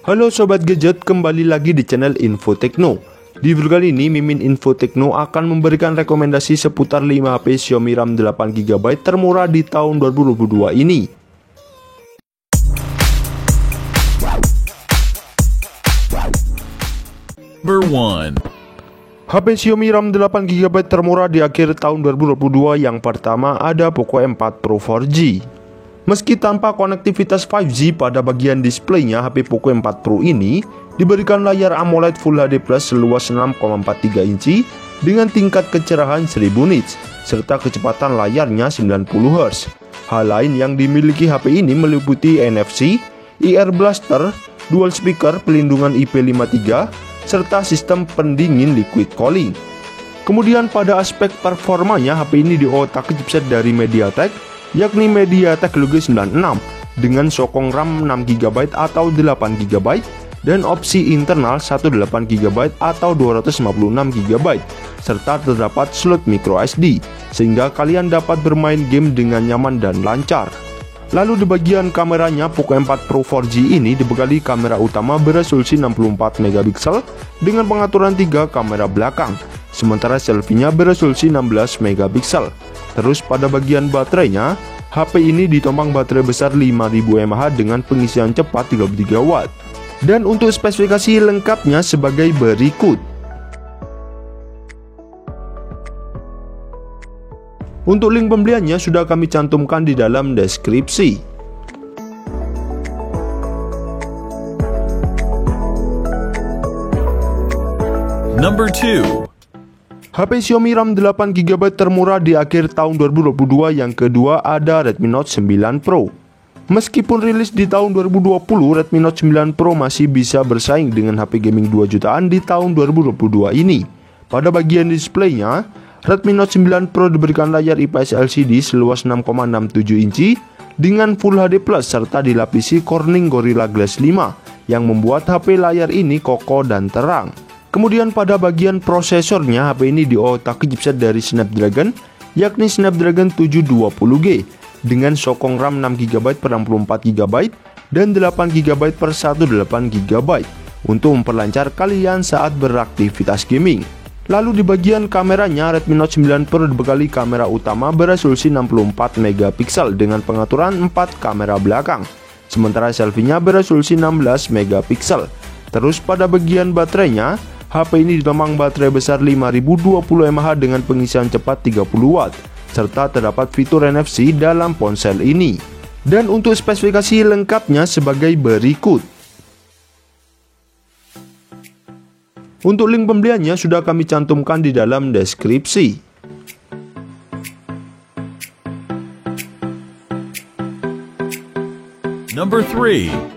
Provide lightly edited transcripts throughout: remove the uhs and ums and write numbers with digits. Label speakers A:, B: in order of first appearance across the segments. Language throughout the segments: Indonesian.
A: Halo Sobat Gadget, kembali lagi di channel Info Tekno. Di video kali ini, Mimin Info Tekno akan memberikan rekomendasi seputar 5 HP Xiaomi RAM 8GB termurah di tahun 2022 ini.
B: Number 1.
A: HP Xiaomi RAM 8GB termurah di akhir tahun 2022 yang pertama ada Poco M4 Pro 4G. Meski tanpa konektivitas 5G pada bagian displaynya, HP Poco M4 Pro ini diberikan layar AMOLED Full HD Plus seluas 6,43 inci dengan tingkat kecerahan 1000 nits serta kecepatan layarnya 90Hz. Hal lain yang dimiliki HP ini meliputi NFC, IR Blaster, dual speaker, pelindungan IP53, serta sistem pendingin liquid cooling. Kemudian pada aspek performanya, HP ini diotak chipset dari MediaTek, yakni MediaTek Helio G96 dengan sokong RAM 6GB atau 8GB dan opsi internal 18GB atau 256GB serta terdapat slot microSD sehingga kalian dapat bermain game dengan nyaman dan lancar. Lalu di bagian kameranya, Poco M4 Pro 4G ini dibekali kamera utama beresolusi 64MP dengan pengaturan 3 kamera belakang, sementara selfie-nya beresolusi 16MP. Terus pada bagian baterainya, HP ini ditopang baterai besar 5000 mAh dengan pengisian cepat 33W. Dan untuk spesifikasi lengkapnya sebagai berikut. Untuk link pembeliannya sudah kami cantumkan di dalam deskripsi.
B: Number 2.
A: HP Xiaomi RAM 8GB termurah di akhir tahun 2022 yang kedua ada Redmi Note 9 Pro. Meskipun rilis di tahun 2020, Redmi Note 9 Pro masih bisa bersaing dengan HP gaming 2 jutaan di tahun 2022 ini. Pada bagian displaynya, Redmi Note 9 Pro diberikan layar IPS LCD seluas 6,67 inci dengan Full HD Plus serta dilapisi Corning Gorilla Glass 5 yang membuat HP layar ini kokoh dan terang. Kemudian pada bagian prosesornya, HP ini diotak chipset dari Snapdragon, yakni Snapdragon 720G dengan sokong RAM 6GB per 64GB dan 8GB per 18GB untuk memperlancar kalian saat beraktivitas gaming. Lalu di bagian kameranya, Redmi Note 9 Pro dibekali kamera utama beresolusi 64MP dengan pengaturan 4 kamera belakang, sementara selfie-nya beresolusi 16MP. Terus pada bagian baterainya, HP ini ditopang baterai besar 5020 mAh dengan pengisian cepat 30W, serta terdapat fitur NFC dalam ponsel ini. Dan untuk spesifikasi lengkapnya sebagai berikut. Untuk link pembeliannya sudah kami cantumkan di dalam deskripsi.
B: Number 3.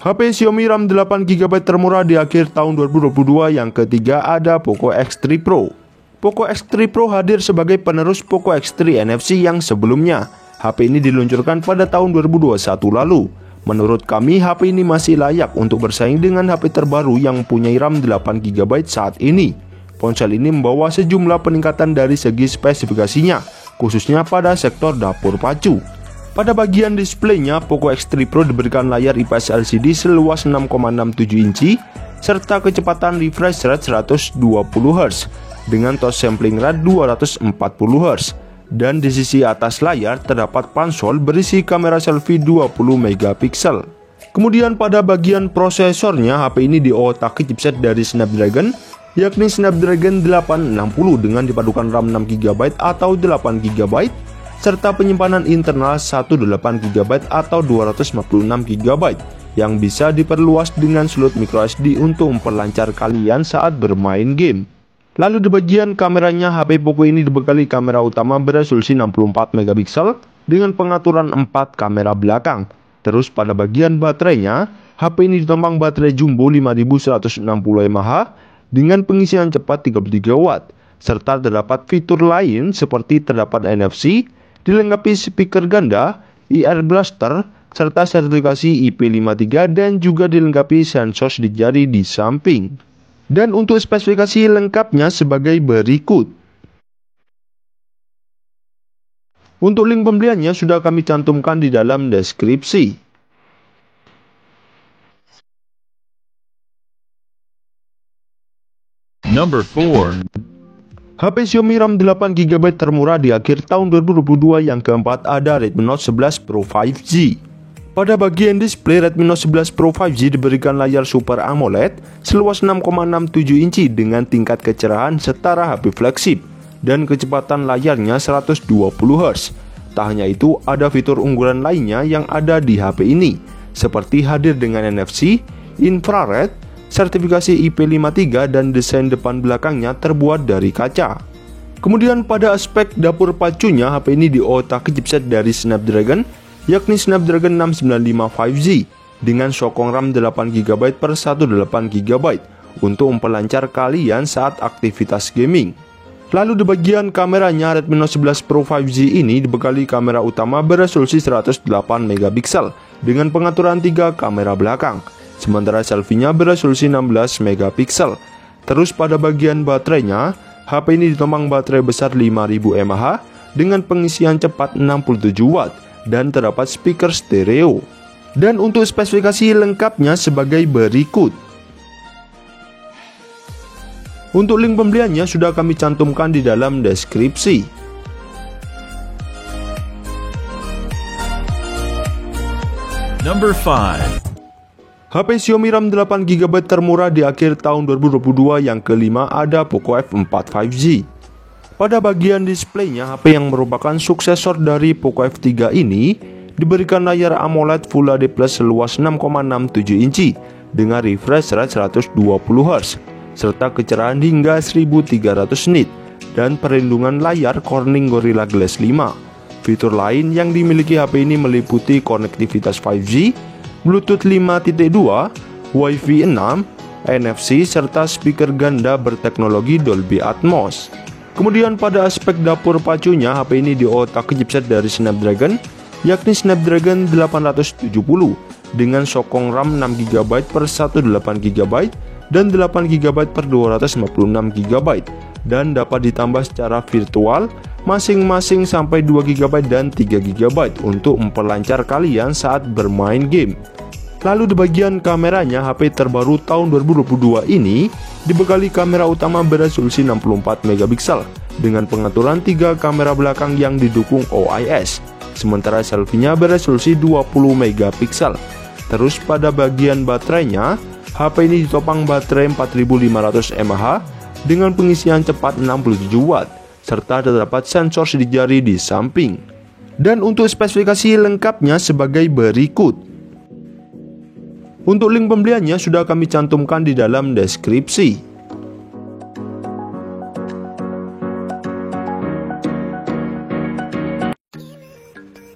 A: HP Xiaomi RAM 8GB termurah di akhir tahun 2022 yang ketiga ada Poco X3 Pro. Poco X3 Pro hadir sebagai penerus Poco X3 NFC yang sebelumnya. HP ini diluncurkan pada tahun 2021 lalu. Menurut kami, HP ini masih layak untuk bersaing dengan HP terbaru yang mempunyai RAM 8GB saat ini. Ponsel ini membawa sejumlah peningkatan dari segi spesifikasinya, khususnya pada sektor dapur pacu. Pada bagian displaynya, Poco X3 Pro diberikan layar IPS LCD seluas 6,67 inci serta kecepatan refresh rate 120Hz dengan touch sampling rate 240Hz. Dan di sisi atas layar terdapat pansol berisi kamera selfie 20MP. Kemudian pada bagian prosesornya, HP ini diotak chipset dari Snapdragon, yakni Snapdragon 860 dengan dipadukan RAM 6GB atau 8GB serta penyimpanan internal 18GB atau 256GB yang bisa diperluas dengan slot microSD untuk memperlancar kalian saat bermain game. Lalu di bagian kameranya, HP Poco ini dibekali kamera utama beresolusi 64MP dengan pengaturan 4 kamera belakang. Terus pada bagian baterainya, HP ini ditopang baterai jumbo 5160 mAh dengan pengisian cepat 33W serta terdapat fitur lain seperti terdapat NFC, dilengkapi speaker ganda, IR Blaster, serta sertifikasi IP53 dan juga dilengkapi sensor di jari di samping. Dan untuk spesifikasi lengkapnya sebagai berikut. Untuk link pembeliannya sudah kami cantumkan di dalam deskripsi.
B: Number 4.
A: HP Xiaomi RAM 8GB termurah di akhir tahun 2022 yang keempat ada Redmi Note 11 Pro 5G. Pada bagian display, Redmi Note 11 Pro 5G diberikan layar Super AMOLED seluas 6,67 inci dengan tingkat kecerahan setara HP flagship dan kecepatan layarnya 120 Hz. Tak hanya itu, ada fitur unggulan lainnya yang ada di HP ini, seperti hadir dengan NFC, infrared, sertifikasi IP53 dan desain depan belakangnya terbuat dari kaca. Kemudian pada aspek dapur pacunya, HP ini diotaki chipset dari Snapdragon, yakni Snapdragon 695 5G dengan sokong RAM 8GB per 128GB untuk memperlancar kalian saat aktivitas gaming. Lalu di bagian kameranya, Redmi Note 11 Pro 5G ini dibekali kamera utama beresolusi 108MP dengan pengaturan 3 kamera belakang, sementara selfie-nya beresolusi 16MP. Terus pada bagian baterainya, HP ini ditopang baterai besar 5000 mAh dengan pengisian cepat 67W dan terdapat speaker stereo. Dan untuk spesifikasi lengkapnya sebagai berikut. Untuk link pembeliannya sudah kami cantumkan di dalam deskripsi.
B: Number 5.
A: HP Xiaomi RAM 8GB termurah di akhir tahun 2022 yang kelima ada Poco F4 5G. Pada bagian displaynya, HP yang merupakan suksesor dari Poco F3 ini diberikan layar AMOLED Full HD Plus seluas 6,67 inci dengan refresh rate 120Hz serta kecerahan hingga 1300 nit dan perlindungan layar Corning Gorilla Glass 5. Fitur lain yang dimiliki HP ini meliputi konektivitas 5G, Bluetooth 5.2, Wi-Fi 6, NFC serta speaker ganda berteknologi Dolby Atmos. Kemudian pada aspek dapur pacunya, HP ini diotaki chipset dari Snapdragon, yakni Snapdragon 870 dengan sokong RAM 6GB per 128GB dan 8GB per 256GB dan dapat ditambah secara virtual masing-masing sampai 2GB dan 3GB untuk memperlancar kalian saat bermain game. Lalu di bagian kameranya, HP terbaru tahun 2022 ini dibekali kamera utama beresolusi 64MP dengan pengaturan 3 kamera belakang yang didukung OIS, sementara selfie-nya beresolusi 20MP. Terus pada bagian baterainya, HP ini ditopang baterai 4500 mAh dengan pengisian cepat 67W serta terdapat sensor sidik jari di samping. Dan untuk spesifikasi lengkapnya sebagai berikut. Untuk link pembeliannya sudah kami cantumkan di dalam deskripsi.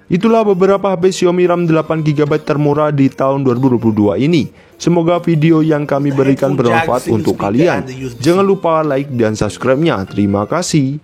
A: Itulah beberapa HP Xiaomi RAM 8GB termurah di tahun 2022 ini. Semoga video yang kami berikan bermanfaat untuk kalian. Jangan lupa like dan subscribe-nya. Terima kasih.